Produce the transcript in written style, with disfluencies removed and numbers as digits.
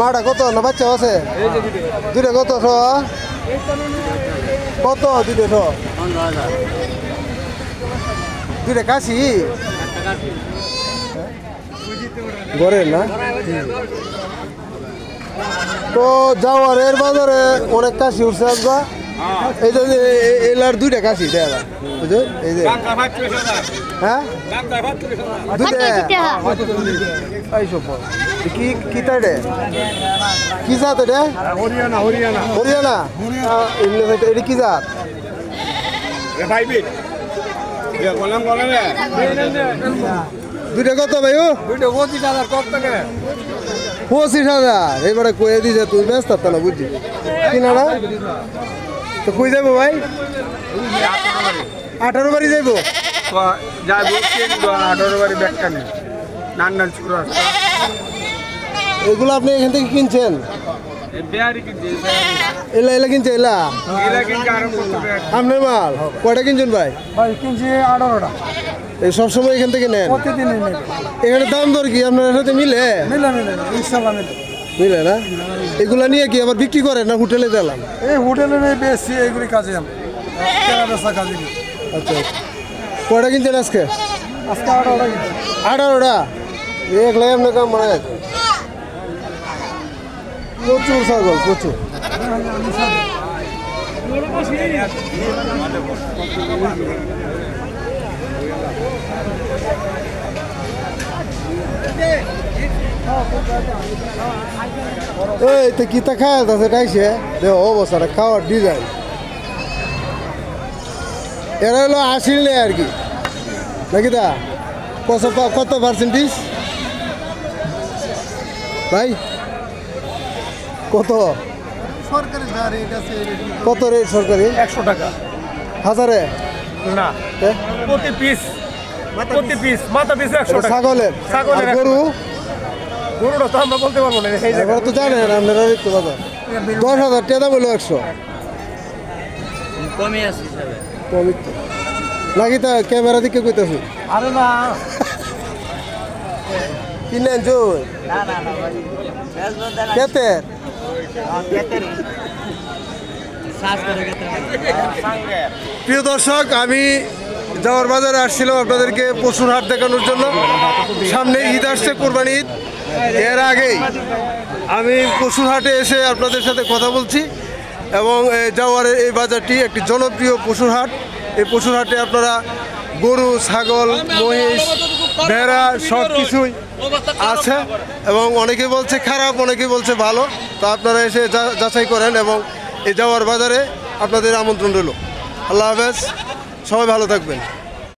মাটা কত না বাচ্চা আছে দুইটা কত কত দুইটা দুইটা কাশি ঘরের না তো যাওয়ারের বাজারে অনেক কাশি উঠছে আজকে এই যে এলার দুইটা কাশি দেখা বুঝছো এই যে হ্যাঁ দুইটা কি কি তাইডে কি জাত এটা হরিয়ানা হরিয়ানা হরিয়ানা এটা কি জাত বললাম বলেন দুইটা কত ভাইও দুইটা 25,000 কত টাকা 25,000 এবারে কয়ে দিছে তুই ব্যস্ত তা না বুঝছি কিনারা তো কই যাবো ভাই 18 বাড়ি যাইবো যাইব 18 বাড়ি ব্যাগটা নেই নান্নান ছোট এগুলো আপনি এখান থেকে কিনছেন বিহারি কিনছে এলা এলা কিনছে এলা এরা কিনছে আরো কত টাকা আপনার মাল কয়টা কিনছেন ভাই ভাই কিনছে 18টা এই সবসময় এখান থেকে নেন প্রতিদিন নেই এখানে দাম দর কি আপনার সাথে মিলে মিলে ইনশাআল্লাহ মিলে মিলে না এগুলা নিয়ে কি আবার বিক্রি করে না হোটেলে দিলাম এই হোটেলে নেই বেশি এগুলি কাজে আমি কেনা বেচা কাজে করি। আচ্ছা কয়টা কিনছেন আজকে আজকে 18টা কিনছে 18টা দেখলে আপনার কাম মনে হয় প্রচুর ছাগল প্রচুর এই তো কিতা খায় আছে টাইছে দেখ অবস্থাটা খাওয়ার ডিজাইন এরা হলো 80 নেই আর কি নাকি দা কত পার্সেন্টেজ ভাই কত সরকারি যা রেট আছে কত রেট সরকারি 100 টাকা হাজারে না এ? প্রতি পিস মাথা পিস 100 টাকা ছাগলের ছাগলের আর গরু গরুটা তো আমরা বলতে পারবো না এই এবার তো জানেন আপনারা একটু কথা 10,000 টাকা দাম হলো 100 কমে আছে পবিত্র নাকি তা ক্যামেরা দিকে কইতেছি আরে না কিনেন জোর না না না ভাই কেতে প্রিয় দর্শক আমি যাওয়ার বাজারে আসছিলাম আপনাদেরকে পশুর হাট দেখানোর জন্য সামনে ঈদ আসছে কোরবানি ঈদ এর আগেই আমি পশুর হাটে এসে আপনাদের সাথে কথা বলছি এবং যাওয়ারের এই বাজারটি একটি জনপ্রিয় পশুর হাট এই পশুর হাটে আপনারা গরু ছাগল মহিষ ভেড়া সব কিছুই আছে এবং অনেকে বলছে খারাপ অনেকে বলছে ভালো তো আপনারা এসে যাচাই করেন এবং এই যাওয়ার বাজারে আপনাদের আমন্ত্রণ রইল আল্লাহ হাফেজ সবাই ভালো থাকবেন